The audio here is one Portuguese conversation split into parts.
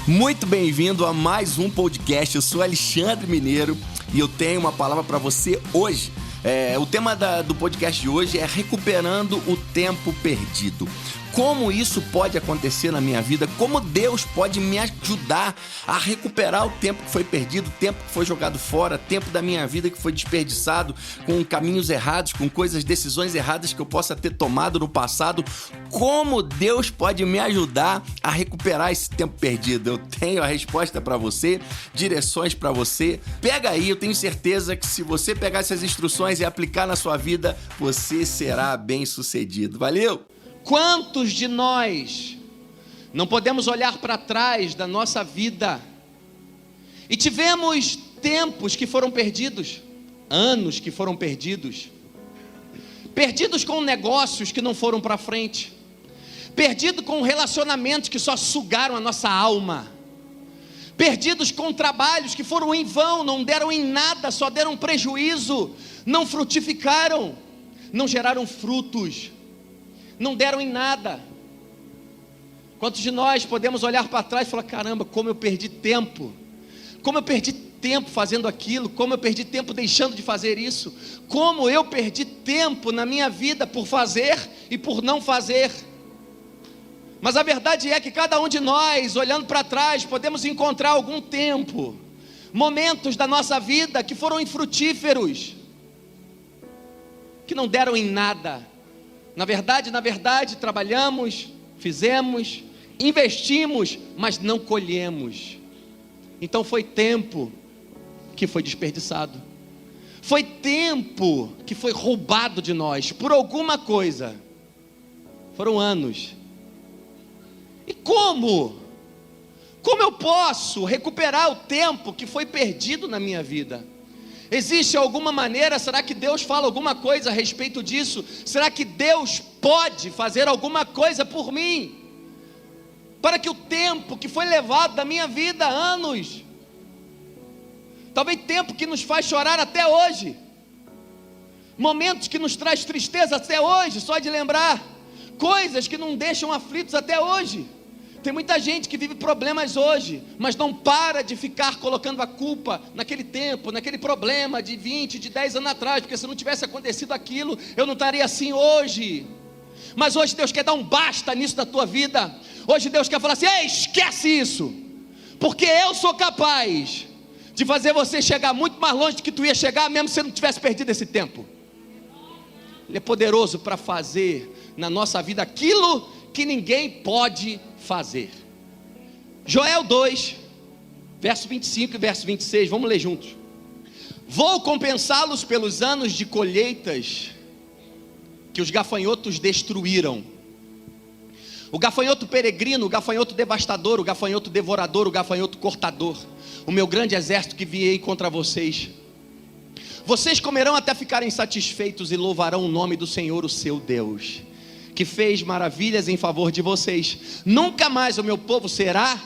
Muito bem-vindo a mais um podcast. Eu sou Alexandre Mineiro e eu tenho uma palavra para você hoje. O tema do podcast de hoje é recuperando o tempo perdido. Como isso pode acontecer na minha vida? Como Deus pode me ajudar a recuperar o tempo que foi perdido, o tempo que foi jogado fora, tempo da minha vida que foi desperdiçado com caminhos errados, com decisões erradas que eu possa ter tomado no passado. Como Deus pode me ajudar a recuperar esse tempo perdido? Eu tenho a resposta para você, direções para você. Pega aí, eu tenho certeza que se você pegar essas instruções e aplicar na sua vida, você será bem-sucedido. Valeu! Quantos de nós não podemos olhar para trás da nossa vida e tivemos tempos que foram perdidos, anos que foram perdidos com negócios que não foram para frente, perdido com relacionamentos que só sugaram a nossa alma, perdidos com trabalhos que foram em vão, não deram em nada, só deram prejuízo, não frutificaram, não geraram frutos, não deram em nada. Quantos de nós podemos olhar para trás e falar: caramba, como eu perdi tempo, como eu perdi tempo fazendo aquilo, como eu perdi tempo deixando de fazer isso, como eu perdi tempo na minha vida por fazer e por não fazer. Mas a verdade é que cada um de nós, olhando para trás, podemos encontrar algum tempo, momentos da nossa vida que foram infrutíferos, que não deram em nada. Na verdade, trabalhamos, fizemos, investimos, mas não colhemos. Então foi tempo que foi desperdiçado. Foi tempo que foi roubado de nós por alguma coisa. Foram anos. E como? Como eu posso recuperar o tempo que foi perdido na minha vida? Existe alguma maneira? Será que Deus fala alguma coisa a respeito disso? Será que Deus pode fazer alguma coisa por mim? Para que o tempo que foi levado da minha vida há anos, talvez tempo que nos faz chorar até hoje, momentos que nos traz tristeza até hoje, só de lembrar, coisas que não deixam aflitos até hoje. Tem muita gente que vive problemas hoje, mas não para de ficar colocando a culpa naquele tempo, naquele problema de 20, de 10 anos atrás, porque se não tivesse acontecido aquilo, eu não estaria assim hoje. Mas hoje Deus quer dar um basta nisso da tua vida. Hoje Deus quer falar assim: ei, esquece isso, porque eu sou capaz de fazer você chegar muito mais longe do que tu ia chegar, mesmo se você não tivesse perdido esse tempo. Ele é poderoso para fazer na nossa vida aquilo que ninguém pode fazer. Joel 2, verso 25 e verso 26, vamos ler juntos. Vou compensá-los pelos anos de colheitas que os gafanhotos destruíram. O gafanhoto peregrino, o gafanhoto devastador, o gafanhoto devorador, o gafanhoto cortador, o meu grande exército que viei contra vocês. Vocês comerão até ficarem satisfeitos e louvarão o nome do Senhor, o seu Deus, que fez maravilhas em favor de vocês. Nunca mais o meu povo será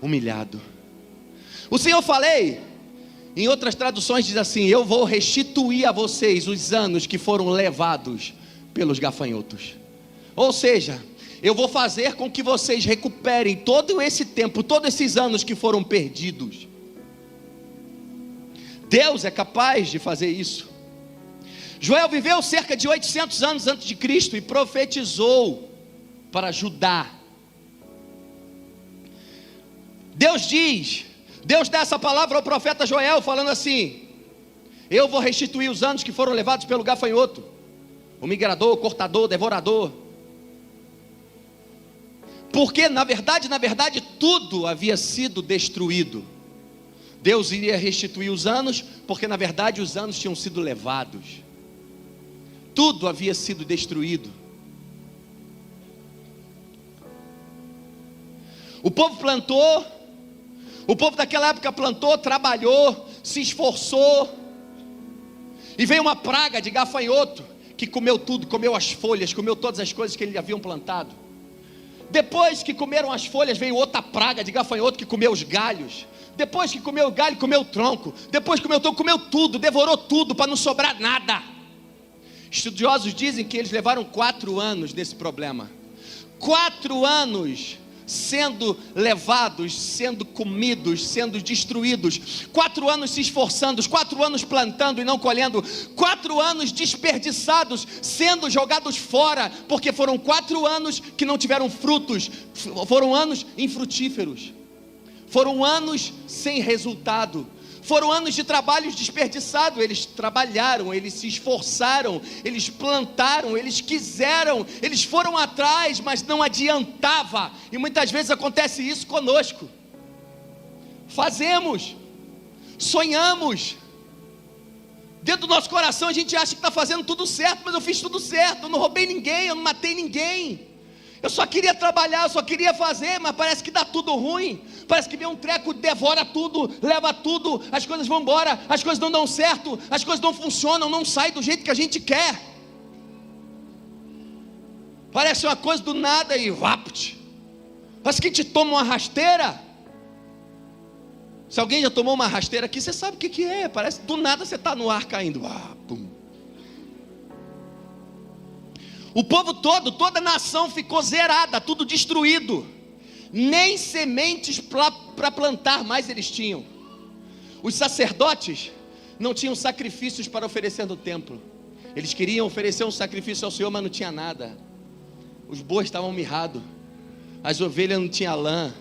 humilhado. O Senhor falei, em outras traduções diz assim: eu vou restituir a vocês os anos que foram levados pelos gafanhotos. Ou seja, eu vou fazer com que vocês recuperem todo esse tempo, todos esses anos que foram perdidos. Deus é capaz de fazer isso. Joel viveu cerca de 800 anos antes de Cristo e profetizou para Judá. Deus dá essa palavra ao profeta Joel, falando assim: eu vou restituir os anos que foram levados pelo gafanhoto, o migrador, o cortador, o devorador. Porque na verdade tudo havia sido destruído. Deus iria restituir os anos, porque na verdade os anos tinham sido levados. Tudo havia sido destruído. O povo plantou, o povo daquela época plantou, trabalhou, se esforçou, e veio uma praga de gafanhoto, que comeu tudo, comeu as folhas, comeu todas as coisas que eles haviam plantado. Depois que comeram as folhas, veio outra praga de gafanhoto que comeu os galhos. Depois que comeu o galho, comeu o tronco. Depois que comeu o tronco, comeu tudo, devorou tudo, para não sobrar nada. Estudiosos dizem que eles levaram 4 anos nesse problema. 4 anos sendo levados, sendo comidos, sendo destruídos, 4 anos se esforçando, 4 anos plantando e não colhendo, 4 anos desperdiçados, sendo jogados fora, porque foram 4 anos que não tiveram frutos, foram anos infrutíferos, foram anos sem resultado, foram anos de trabalhos desperdiçados. Eles trabalharam, eles se esforçaram, eles plantaram, eles quiseram, eles foram atrás, mas não adiantava. E muitas vezes acontece isso conosco. Fazemos, sonhamos, dentro do nosso coração a gente acha que está fazendo tudo certo, mas eu fiz tudo certo, eu não roubei ninguém, eu não matei ninguém, eu só queria trabalhar, eu só queria fazer, mas parece que dá tudo ruim, parece que vem um treco, devora tudo, leva tudo, as coisas vão embora, as coisas não dão certo, as coisas não funcionam, não saem do jeito que a gente quer, parece uma coisa do nada e vapt, parece que te toma uma rasteira. Se alguém já tomou uma rasteira aqui, você sabe o que é, parece do nada você está no ar caindo, pum. O povo todo, toda a nação ficou zerada, tudo destruído, nem sementes para plantar mais eles tinham. Os sacerdotes não tinham sacrifícios para oferecer no templo, eles queriam oferecer um sacrifício ao Senhor, mas não tinha nada. Os bois estavam mirrados, as ovelhas não tinham lã,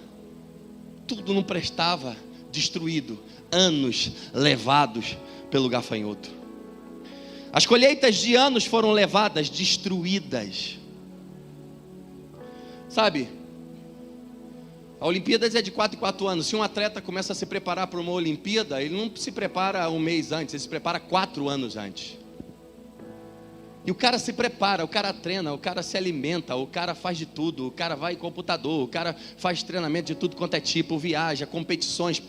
tudo não prestava, destruído, anos levados pelo gafanhoto. As colheitas de anos foram levadas, destruídas. Sabe, a Olimpíadas é de 4 em 4 anos. Se um atleta começa a se preparar para uma Olimpíada, ele não se prepara um mês antes, ele se prepara 4 anos antes. E o cara se prepara, o cara treina, o cara se alimenta, o cara faz de tudo, o cara vai em computador, o cara faz treinamento de tudo quanto é tipo, viaja, competições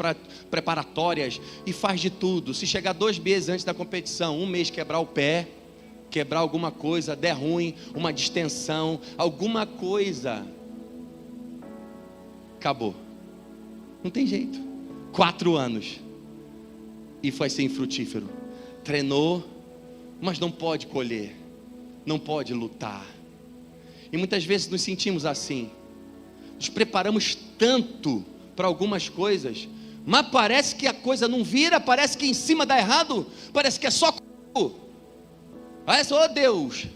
preparatórias e faz de tudo. Se chegar 2 meses antes da competição, um mês quebrar o pé, quebrar alguma coisa, der ruim, uma distensão, alguma coisa, acabou, não tem jeito. 4 anos e foi ser infrutífero. Treinou, mas não pode colher, não pode lutar. E muitas vezes nos sentimos assim, nos preparamos tanto para algumas coisas, mas parece que a coisa não vira, parece que em cima dá errado, parece que é só comigo, parece, oh Deus,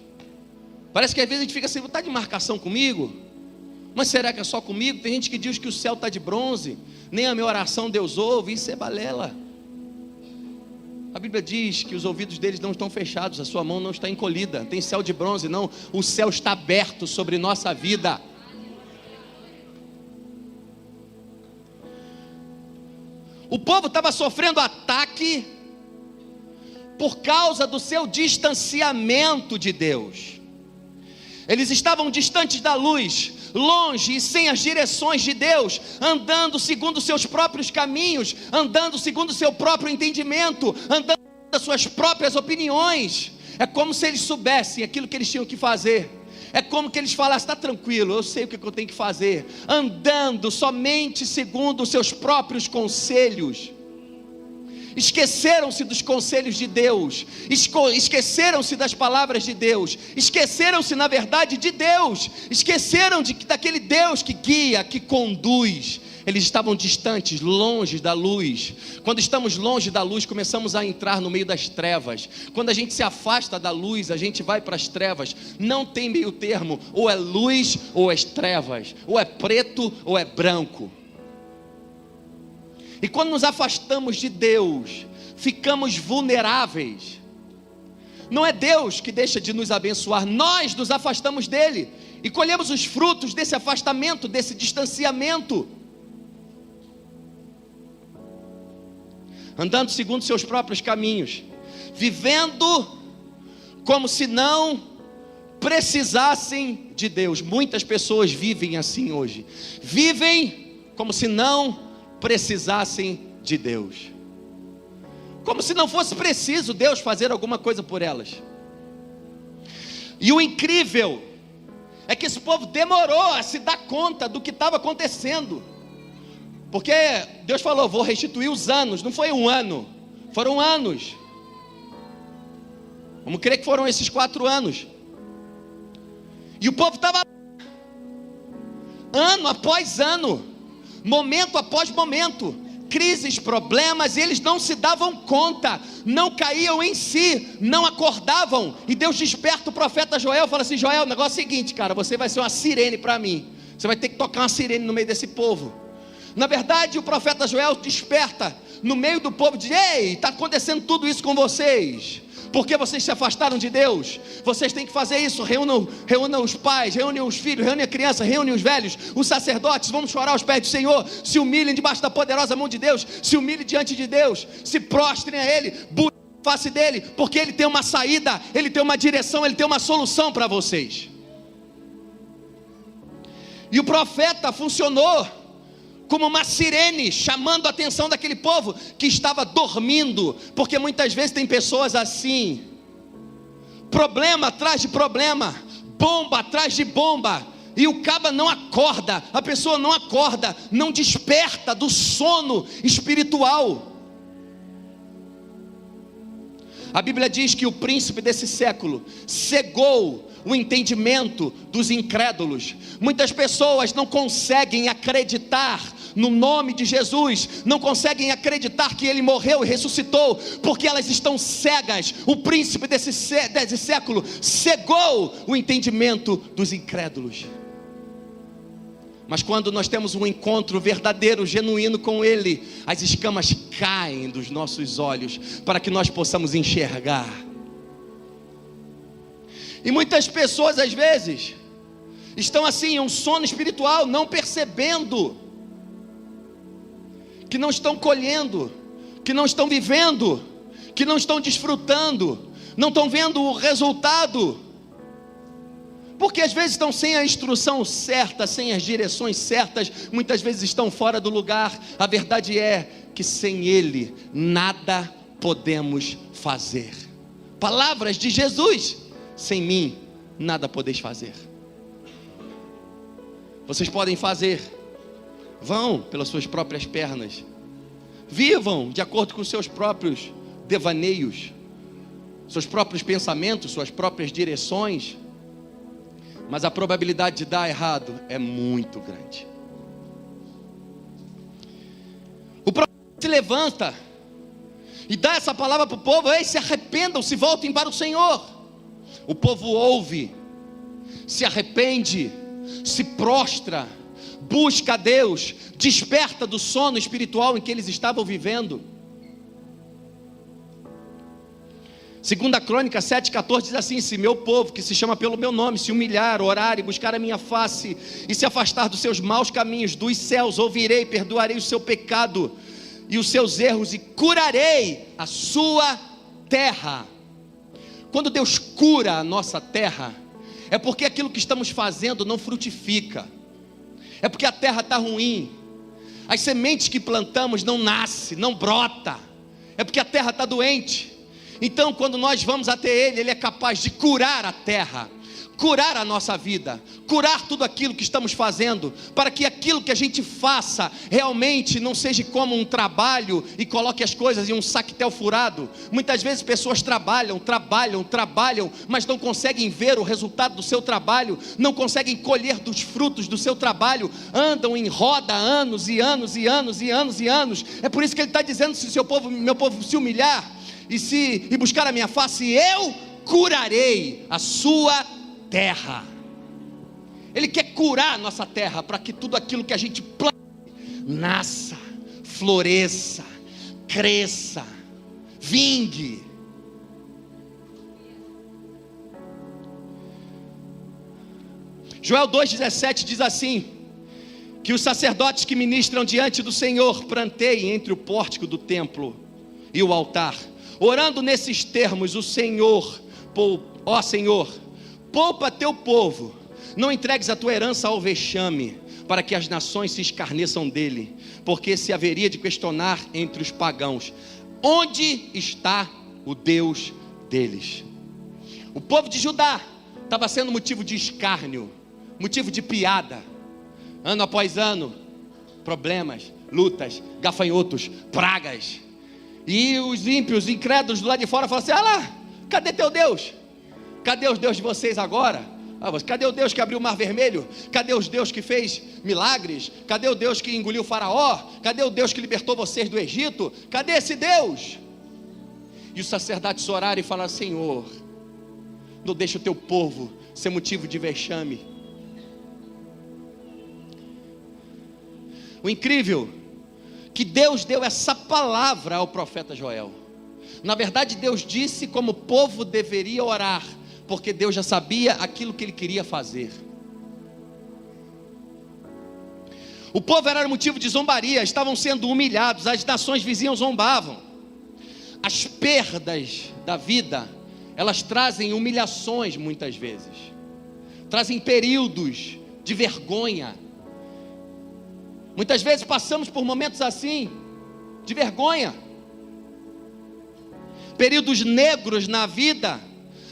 parece que às vezes a gente fica assim, está de marcação comigo? Mas será que é só comigo? Tem gente que diz que o céu está de bronze, nem a minha oração Deus ouve, isso é balela. A Bíblia diz que os ouvidos deles não estão fechados, a sua mão não está encolhida, tem céu de bronze, não, o céu está aberto sobre nossa vida. O povo estava sofrendo ataque por causa do seu distanciamento de Deus. Eles estavam distantes da luz, longe e sem as direções de Deus, andando segundo os seus próprios caminhos, andando segundo o seu próprio entendimento, andando das suas próprias opiniões. É como se eles soubessem aquilo que eles tinham que fazer, é como que eles falassem, está tranquilo, eu sei o que eu tenho que fazer, andando somente segundo os seus próprios conselhos. Esqueceram-se dos conselhos de Deus, esqueceram-se das palavras de Deus, esqueceram-se na verdade de Deus, esqueceram daquele Deus que guia, que conduz. Eles estavam distantes, longe da luz. Quando estamos longe da luz, começamos a entrar no meio das trevas. Quando a gente se afasta da luz, a gente vai para as trevas. Não tem meio termo, ou é luz ou é trevas, ou é preto ou é branco. E quando nos afastamos de Deus, ficamos vulneráveis. Não é Deus que deixa de nos abençoar, nós nos afastamos dele e colhemos os frutos desse afastamento, desse distanciamento. Andando segundo seus próprios caminhos, vivendo como se não precisassem de Deus. Muitas pessoas vivem assim hoje, vivem como se não precisassem de Deus, como se não fosse preciso Deus fazer alguma coisa por elas. E o incrível é que esse povo demorou a se dar conta do que estava acontecendo, porque Deus falou, vou restituir os anos. Não foi um ano, foram anos. Vamos crer que foram esses 4 anos. E o povo estava ano após ano, momento após momento, crises, problemas, e eles não se davam conta, não caíam em si, não acordavam. E Deus desperta o profeta Joel, fala assim: Joel, o negócio é o seguinte, cara, você vai ser uma sirene para mim, você vai ter que tocar uma sirene no meio desse povo. Na verdade, o profeta Joel desperta no meio do povo, diz: ei, está acontecendo tudo isso com vocês, porque vocês se afastaram de Deus. Vocês têm que fazer isso. Reúnam os pais, reúnam os filhos, reúnem a criança, reúnem os velhos, os sacerdotes. Vamos chorar aos pés do Senhor. Se humilhem debaixo da poderosa mão de Deus. Se humilhem diante de Deus. Se prostrem a Ele. Busquem a face dEle, porque Ele tem uma saída, Ele tem uma direção, Ele tem uma solução para vocês. E o profeta funcionou como uma sirene, chamando a atenção daquele povo que estava dormindo, porque muitas vezes tem pessoas assim, problema atrás de problema, bomba atrás de bomba, e o caba não acorda, a pessoa não acorda, não desperta do sono espiritual. A Bíblia diz que o príncipe desse século cegou o entendimento dos incrédulos. Muitas pessoas não conseguem acreditar no nome de Jesus, não conseguem acreditar que Ele morreu e ressuscitou, porque elas estão cegas. O príncipe desse século cegou o entendimento dos incrédulos. Mas quando nós temos um encontro verdadeiro, genuíno com Ele, as escamas caem dos nossos olhos, para que nós possamos enxergar. E muitas pessoas às vezes estão assim, em um sono espiritual, não percebendo que não estão colhendo, que não estão vivendo, que não estão desfrutando, não estão vendo o resultado, porque às vezes estão sem a instrução certa, sem as direções certas, muitas vezes estão fora do lugar. A verdade é que sem Ele nada podemos fazer. Palavras de Jesus: sem mim nada podeis fazer. Vocês podem fazer, vão pelas suas próprias pernas, vivam de acordo com os seus próprios devaneios, seus próprios pensamentos, suas próprias direções, mas a probabilidade de dar errado é muito grande. O profeta se levanta e dá essa palavra para o povo: ei, se arrependam, se voltem para o Senhor. O povo ouve, se arrepende, se prostra, busca a Deus, desperta do sono espiritual em que eles estavam vivendo. 2 Crônicas 7,14 diz assim: se meu povo, que se chama pelo meu nome, se humilhar, orar e buscar a minha face, e se afastar dos seus maus caminhos, dos céus ouvirei, perdoarei o seu pecado e os seus erros, e curarei a sua terra. Quando Deus cura a nossa terra, é porque aquilo que estamos fazendo não frutifica, é porque a terra está ruim, as sementes que plantamos não nascem, não brota, é porque a terra está doente. Então quando nós vamos até Ele, Ele é capaz de curar a terra, curar a nossa vida, curar tudo aquilo que estamos fazendo, para que aquilo que a gente faça realmente não seja como um trabalho e coloque as coisas em um saquetel furado. Muitas vezes pessoas trabalham, mas não conseguem ver o resultado do seu trabalho, não conseguem colher dos frutos do seu trabalho, andam em roda anos e anos e anos e anos e anos. É por isso que Ele está dizendo: se meu povo se humilhar e buscar a minha face, eu curarei a sua terra. Ele quer curar a nossa terra, para que tudo aquilo que a gente planta nasça, floresça, cresça, vingue. Joel 2,17 diz assim: que os sacerdotes que ministram diante do Senhor planteiem entre o pórtico do templo e o altar, orando nesses termos: o Senhor, ó Senhor, poupa teu povo, não entregues a tua herança ao vexame, para que as nações se escarneçam dele, porque se haveria de questionar entre os pagãos: onde está o Deus deles? O povo de Judá estava sendo motivo de escárnio, motivo de piada, ano após ano, problemas, lutas, gafanhotos, pragas, e os ímpios, incrédulos do lado de fora falam assim: ah lá, cadê teu Deus? Cadê os Deus de vocês agora? Cadê o Deus que abriu o mar vermelho? Cadê o Deus que fez milagres? Cadê o Deus que engoliu o faraó? Cadê o Deus que libertou vocês do Egito? Cadê esse Deus? E os sacerdotes oraram e falaram: Senhor, não deixa o teu povo ser motivo de vexame. O incrível, que Deus deu essa palavra ao profeta Joel. Na verdade, Deus disse como o povo deveria orar, porque Deus já sabia aquilo que ele queria fazer. O povo era motivo de zombaria, estavam sendo humilhados, as nações vizinhas zombavam. As perdas da vida, elas trazem humilhações muitas vezes, trazem períodos de vergonha. Muitas vezes passamos por momentos assim, de vergonha. Períodos negros na vida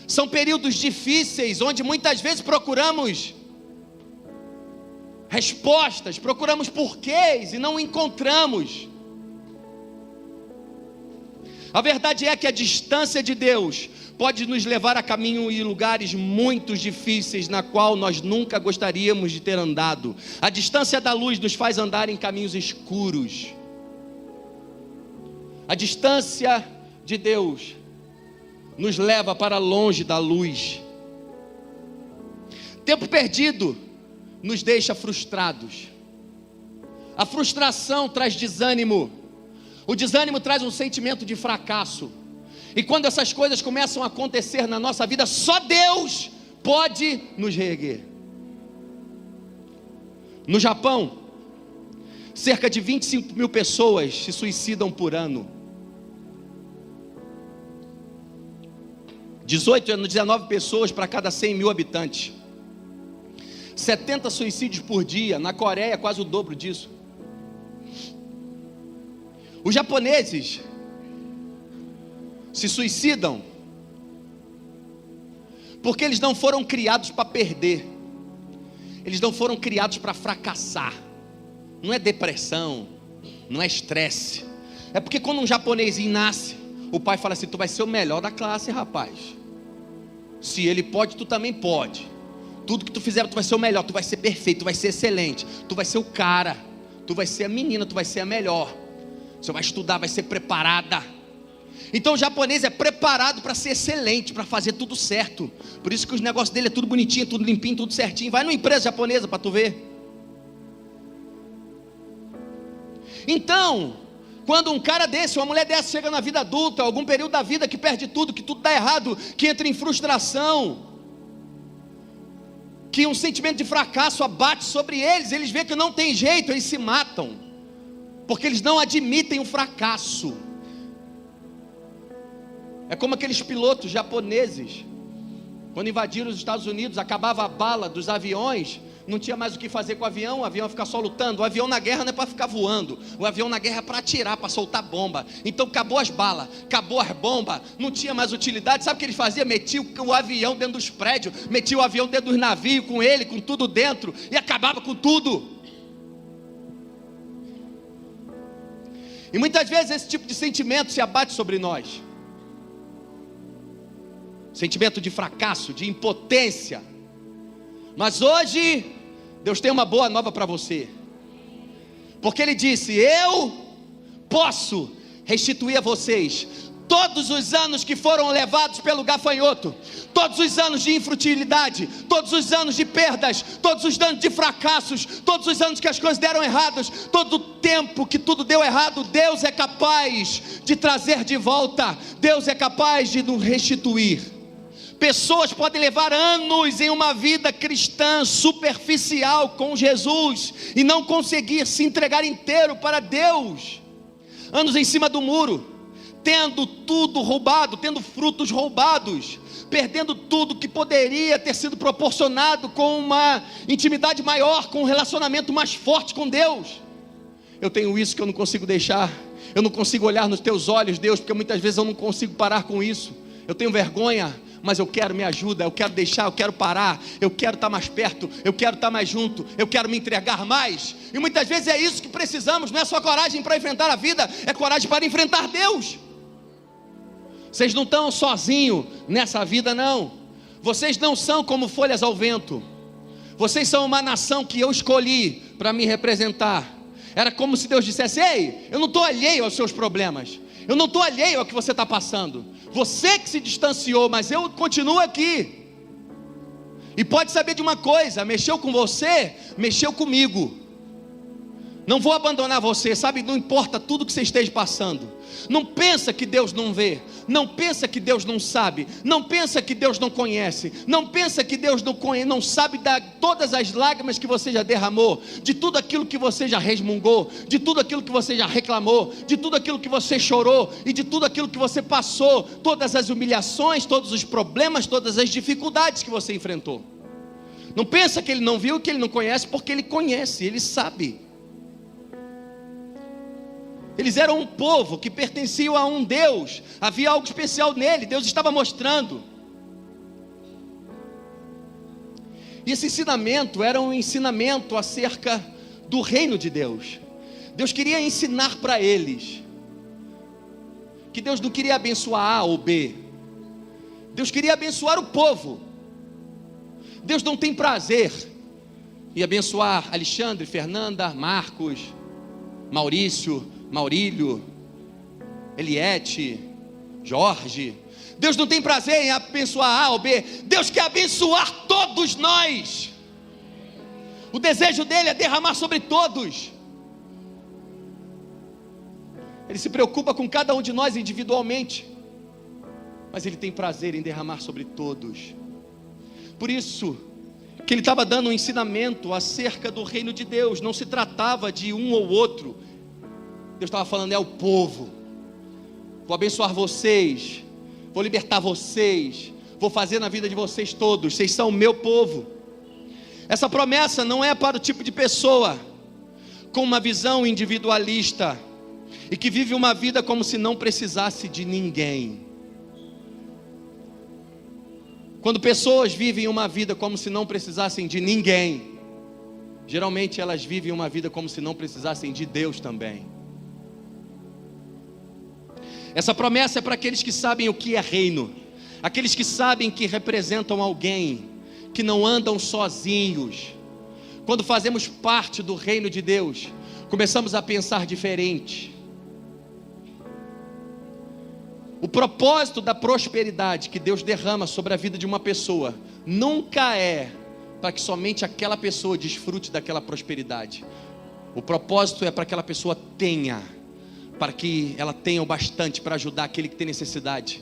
são períodos difíceis, onde muitas vezes procuramos respostas, procuramos porquês e não encontramos. A verdade é que a distância de Deus pode nos levar a caminho e lugares muito difíceis, na qual nós nunca gostaríamos de ter andado. A distância da luz nos faz andar em caminhos escuros. A distância de Deus nos leva para longe da luz. Tempo perdido nos deixa frustrados. A frustração traz desânimo. O desânimo traz um sentimento de fracasso. E quando essas coisas começam a acontecer na nossa vida, só Deus pode nos reerguer. No Japão, cerca de 25 mil pessoas se suicidam por ano. 19 pessoas para cada 100 mil habitantes. 70 suicídios por dia. Na Coreia, quase o dobro disso. Os japoneses se suicidam porque eles não foram criados para perder. Eles não foram criados para fracassar. Não é depressão, não é estresse. É porque quando um japonesinho nasce, o pai fala assim: tu vai ser o melhor da classe, rapaz. Se ele pode, tu também pode. Tudo que tu fizer, tu vai ser o melhor, tu vai ser perfeito, tu vai ser excelente, tu vai ser o cara, tu vai ser a menina, tu vai ser a melhor. Você vai estudar, vai ser preparada. Então o japonês é preparado para ser excelente, para fazer tudo certo. Por isso que os negócios dele é tudo bonitinho, tudo limpinho, tudo certinho. Vai numa empresa japonesa para tu ver. Então, quando um cara desse, uma mulher dessa chega na vida adulta, algum período da vida que perde tudo, que tudo dá errado, que entra em frustração, que um sentimento de fracasso abate sobre eles, eles veem que não tem jeito, eles se matam, porque eles não admitem o fracasso. É como aqueles pilotos japoneses, quando invadiram os Estados Unidos, acabava a bala dos aviões, não tinha mais o que fazer com o avião ia ficar só lutando. O avião na guerra não é para ficar voando, o avião na guerra é para atirar, para soltar bomba. Então acabou as balas, acabou as bombas, não tinha mais utilidade. Sabe o que eles faziam? Metiam o avião dentro dos prédios, metiam o avião dentro dos navios, com ele, com tudo dentro, e acabava com tudo. E muitas vezes esse tipo de sentimento se abate sobre nós. Sentimento de fracasso, de impotência. Mas hoje, Deus tem uma boa nova para você. Porque Ele disse: eu posso restituir a vocês todos os anos que foram levados pelo gafanhoto, todos os anos de infutilidade, todos os anos de perdas, todos os anos de fracassos, todos os anos que as coisas deram erradas, todo o tempo que tudo deu errado, Deus é capaz de trazer de volta, Deus é capaz de nos restituir. Pessoas podem levar anos em uma vida cristã superficial com Jesus e não conseguir se entregar inteiro para Deus. Anos em cima do muro, tendo tudo roubado, tendo frutos roubados, perdendo tudo que poderia ter sido proporcionado com uma intimidade maior, com um relacionamento mais forte com Deus. Eu tenho isso que eu não consigo deixar, eu não consigo olhar nos teus olhos, Deus, porque muitas vezes eu não consigo parar com isso. Eu tenho vergonha, mas eu quero, me ajuda, eu quero deixar, eu quero parar, eu quero estar mais perto, eu quero estar mais junto, eu quero me entregar mais. E muitas vezes é isso que precisamos, não é só coragem para enfrentar a vida, é coragem para enfrentar Deus. Vocês não estão sozinhos nessa vida não, Vocês não são como folhas ao vento. Vocês são uma nação que eu escolhi para me representar. Era como se Deus dissesse: ei, eu não estou alheio aos seus problemas, eu não estou alheio ao que você está passando. Você que se distanciou, mas eu continuo aqui. E pode saber de uma coisa: mexeu com você, mexeu comigo. Não vou abandonar você, sabe? Não importa tudo que você esteja passando. Não pensa que Deus não vê. Não pensa que Deus não sabe. Não pensa que Deus não conhece. Não pensa que Deus não sabe de todas as lágrimas que você já derramou, de tudo aquilo que você já resmungou, de tudo aquilo que você já reclamou, de tudo aquilo que você chorou e de tudo aquilo que você passou, todas as humilhações, todos os problemas, todas as dificuldades que você enfrentou. Não pensa que Ele não viu, que Ele não conhece, porque Ele conhece, Ele sabe. Eles eram um povo que pertenciam a um Deus, havia algo especial nele, Deus estava mostrando. E esse ensinamento era um ensinamento acerca do reino de Deus. Deus queria ensinar para eles que Deus não queria abençoar A ou B, Deus queria abençoar o povo. Deus não tem prazer em abençoar Alexandre, Fernanda, Marcos, Maurício, Maurílio, Eliette, Jorge. Deus não tem prazer em abençoar A ou B. Deus quer abençoar todos nós. O desejo dele é derramar sobre todos. Ele se preocupa com cada um de nós individualmente, mas ele tem prazer em derramar sobre todos. Por isso que ele estava dando um ensinamento acerca do reino de Deus. Não se tratava de um ou outro. Deus estava falando: é o povo. Vou abençoar vocês, vou libertar vocês, vou fazer na vida de vocês todos. Vocês são o meu povo. Essa promessa não é para o tipo de pessoa com uma visão individualista e que vive uma vida como se não precisasse de ninguém. Quando pessoas vivem uma vida como se não precisassem de ninguém, geralmente elas vivem uma vida como se não precisassem de Deus também. Essa promessa é para aqueles que sabem o que é reino, aqueles que sabem que representam alguém, que não andam sozinhos. Quando fazemos parte do reino de Deus, começamos a pensar diferente. O propósito da prosperidade que Deus derrama sobre a vida de uma pessoa nunca é para que somente aquela pessoa desfrute daquela prosperidade. O propósito é para que aquela pessoa tenha, para que ela tenha o bastante para ajudar aquele que tem necessidade.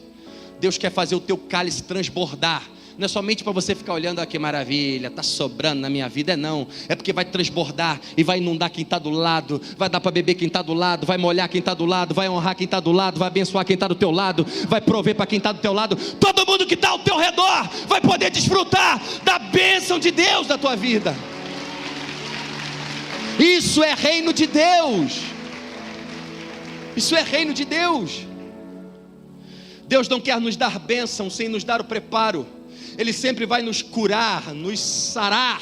Deus quer fazer o teu cálice transbordar. Não é somente para você ficar olhando: ah, que maravilha, está sobrando na minha vida. Não, é porque vai transbordar e vai inundar quem está do lado, vai dar para beber quem está do lado, vai molhar quem está do lado, vai honrar quem está do lado, vai abençoar quem está do teu lado, vai prover para quem está do teu lado. Todo mundo que está ao teu redor vai poder desfrutar da bênção de Deus na tua vida. Isso é reino de Deus. Isso é reino de Deus. Deus não quer nos dar bênção sem nos dar o preparo. Ele sempre vai nos curar, nos sarar,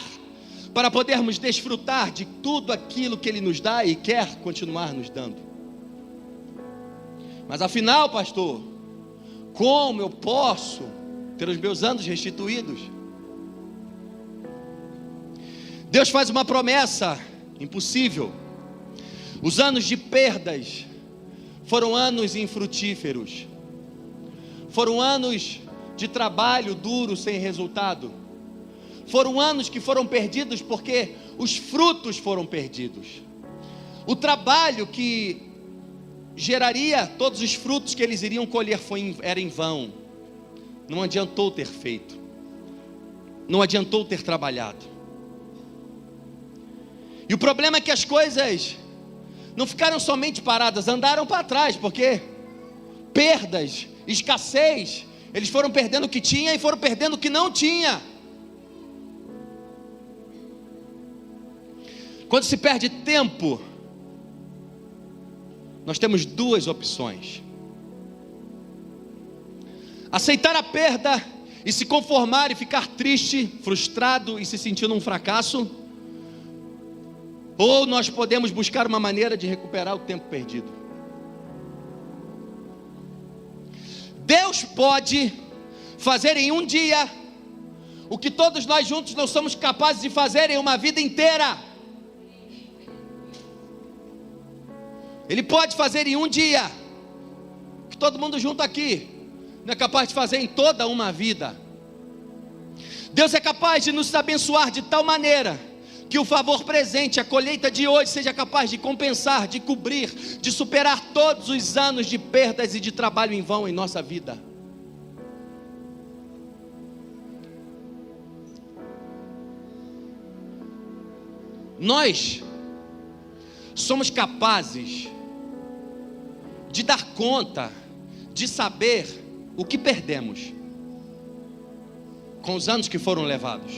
para podermos desfrutar de tudo aquilo que Ele nos dá e quer continuar nos dando. Mas afinal, pastor, como eu posso ter os meus anos restituídos? Deus faz uma promessa impossível. Os anos de perdas foram anos infrutíferos, foram anos de trabalho duro sem resultado, foram anos que foram perdidos porque os frutos foram perdidos. O trabalho que geraria todos os frutos que eles iriam colher era em vão. Não adiantou ter feito, não adiantou ter trabalhado. E o problema é que as coisas não ficaram somente paradas, andaram para trás, porque perdas, escassez, eles foram perdendo o que tinha e foram perdendo o que não tinha. Quando se perde tempo, nós temos duas opções: aceitar a perda e se conformar e ficar triste, frustrado e se sentindo um fracasso, ou nós podemos buscar uma maneira de recuperar o tempo perdido. Deus pode fazer em um dia o que todos nós juntos não somos capazes de fazer em uma vida inteira. Ele pode fazer em um dia, que todo mundo junto aqui não é capaz de fazer em toda uma vida. Deus é capaz de nos abençoar de tal maneira que o favor presente, a colheita de hoje, seja capaz de compensar, de cobrir, de superar todos os anos de perdas e de trabalho em vão em nossa vida. Nós somos capazes de dar conta, de saber o que perdemos com os anos que foram levados.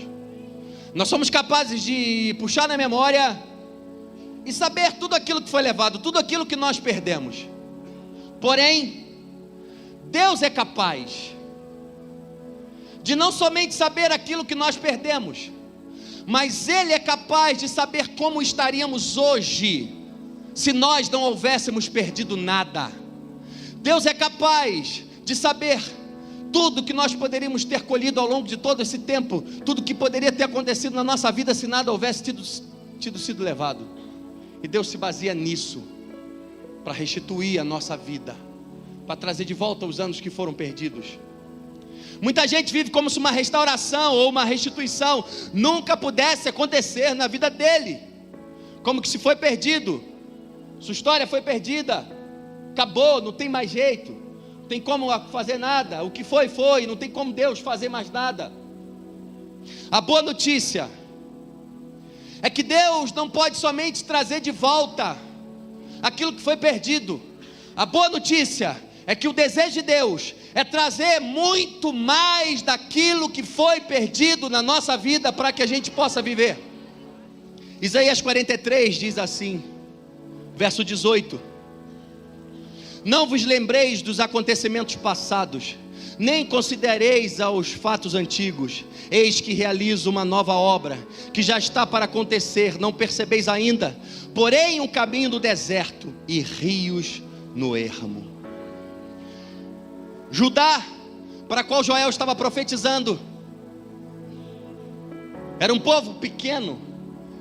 Nós somos capazes de puxar na memória e saber tudo aquilo que foi levado, tudo aquilo que nós perdemos. Porém, Deus é capaz de não somente saber aquilo que nós perdemos, mas Ele é capaz de saber como estaríamos hoje se nós não houvéssemos perdido nada. Deus é capaz de saber tudo que nós poderíamos ter colhido ao longo de todo esse tempo, tudo que poderia ter acontecido na nossa vida se nada houvesse sido levado. E Deus se baseia nisso para restituir a nossa vida, para trazer de volta os anos que foram perdidos. Muita gente vive como se uma restauração ou uma restituição nunca pudesse acontecer na vida dele, como que se foi perdido, sua história foi perdida, acabou, não tem mais jeito, não tem como fazer nada, o que foi, não tem como Deus fazer mais nada. A boa notícia é que Deus não pode somente trazer de volta aquilo que foi perdido. A boa notícia é que o desejo de Deus é trazer muito mais daquilo que foi perdido na nossa vida para que a gente possa viver. Isaías 43 diz assim, verso 18: não vos lembreis dos acontecimentos passados, nem considereis aos fatos antigos. Eis que realizo uma nova obra, que já está para acontecer, não percebeis ainda? Porém um caminho no deserto e rios no ermo. Judá, para qual Joel estava profetizando, era um povo pequeno,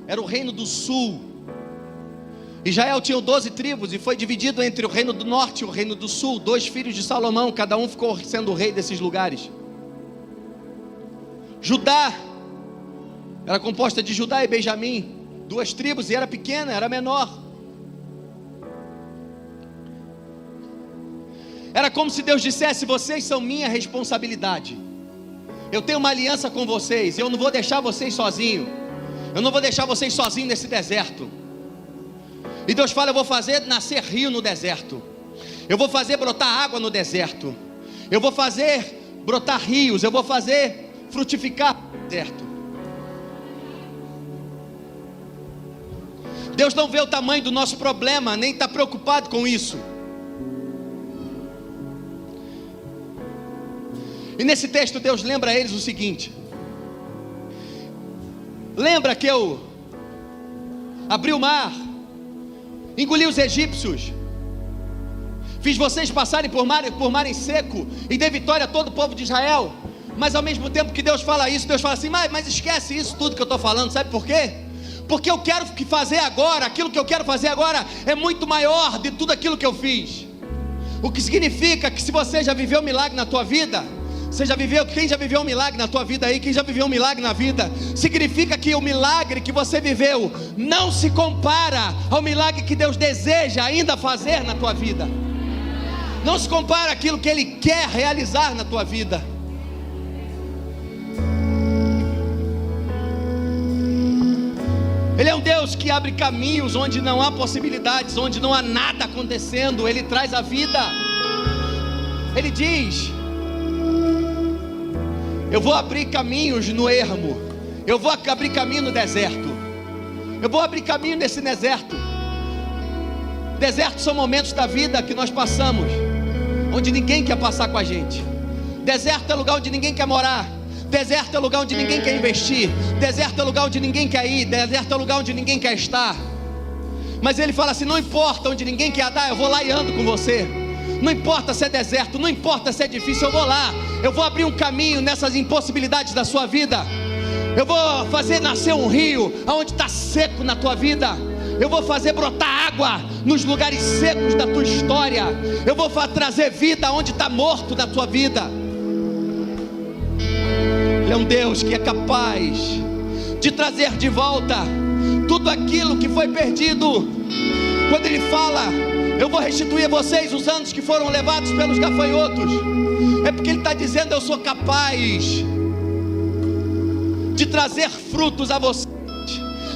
era o reino do sul. Israel tinha 12 tribos e foi dividido entre o reino do norte e o reino do sul. 2 filhos de Salomão, cada um ficou sendo o rei desses lugares. Judá era composta de Judá e Benjamim, 2 tribos, e era pequena, era menor. Era como se Deus dissesse: vocês são minha responsabilidade, eu tenho uma aliança com vocês, eu não vou deixar vocês sozinhos, eu não vou deixar vocês sozinhos nesse deserto. E Deus fala: eu vou fazer nascer rio no deserto, eu vou fazer brotar água no deserto, eu vou fazer brotar rios, eu vou fazer frutificar no deserto. Deus não vê o tamanho do nosso problema, nem está preocupado com isso. E nesse texto Deus lembra a eles o seguinte: lembra que eu abri o mar, engoli os egípcios, fiz vocês passarem por mar em seco, e dei vitória a todo o povo de Israel. Mas ao mesmo tempo que Deus fala isso, Deus fala assim: mas esquece isso tudo que eu estou falando. Sabe por quê? Porque eu quero fazer agora, aquilo que eu quero fazer agora é muito maior de tudo aquilo que eu fiz. O que significa que se você já viveu um milagre na tua vida, quem já viveu um milagre na tua vida aí, quem já viveu um milagre na vida, significa que o milagre que você viveu não se compara ao milagre que Deus deseja ainda fazer na tua vida. Não se compara àquilo que Ele quer realizar na tua vida. Ele é um Deus que abre caminhos onde não há possibilidades, onde não há nada acontecendo. Ele traz a vida. Ele diz: eu vou abrir caminhos no ermo, eu vou abrir caminho no deserto, eu vou abrir caminho nesse deserto. Desertos são momentos da vida que nós passamos, onde ninguém quer passar com a gente. Deserto é lugar onde ninguém quer morar. Deserto é lugar onde ninguém quer investir. Deserto é lugar onde ninguém quer ir. Deserto é lugar onde ninguém quer estar. Mas Ele fala assim: não importa onde ninguém quer andar, eu vou lá e ando com você. Não importa se é deserto, não importa se é difícil, eu vou lá. Eu vou abrir um caminho nessas impossibilidades da sua vida. Eu vou fazer nascer um rio onde está seco na tua vida. Eu vou fazer brotar água nos lugares secos da tua história. Eu vou trazer vida onde está morto na tua vida. Ele é um Deus que é capaz de trazer de volta tudo aquilo que foi perdido. Quando Ele fala, eu vou restituir a vocês os anos que foram levados pelos gafanhotos, é porque Ele está dizendo, eu sou capaz de trazer frutos a vocês.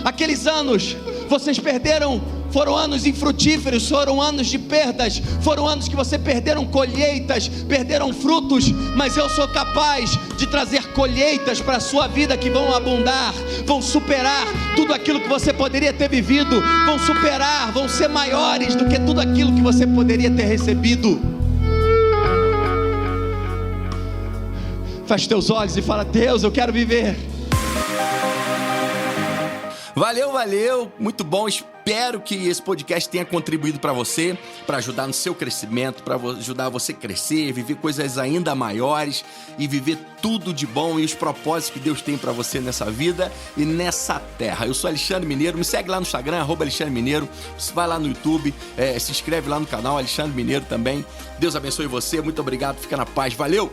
Aqueles anos, vocês perderam, foram anos infrutíferos, foram anos de perdas, foram anos que você perderam colheitas, perderam frutos, mas eu sou capaz de trazer colheitas para a sua vida que vão abundar, vão superar tudo aquilo que você poderia ter vivido, vão superar, vão ser maiores do que tudo aquilo que você poderia ter recebido. Feche teus olhos e fala: Deus, eu quero viver. Valeu, muito bom. Espero que esse podcast tenha contribuído para você, para ajudar no seu crescimento, para ajudar você a crescer, viver coisas ainda maiores e viver tudo de bom e os propósitos que Deus tem para você nessa vida e nessa terra. Eu sou Alexandre Mineiro, me segue lá no Instagram, @Alexandre Mineiro, você vai lá no YouTube, se inscreve lá no canal Alexandre Mineiro também. Deus abençoe você, muito obrigado, fica na paz, valeu!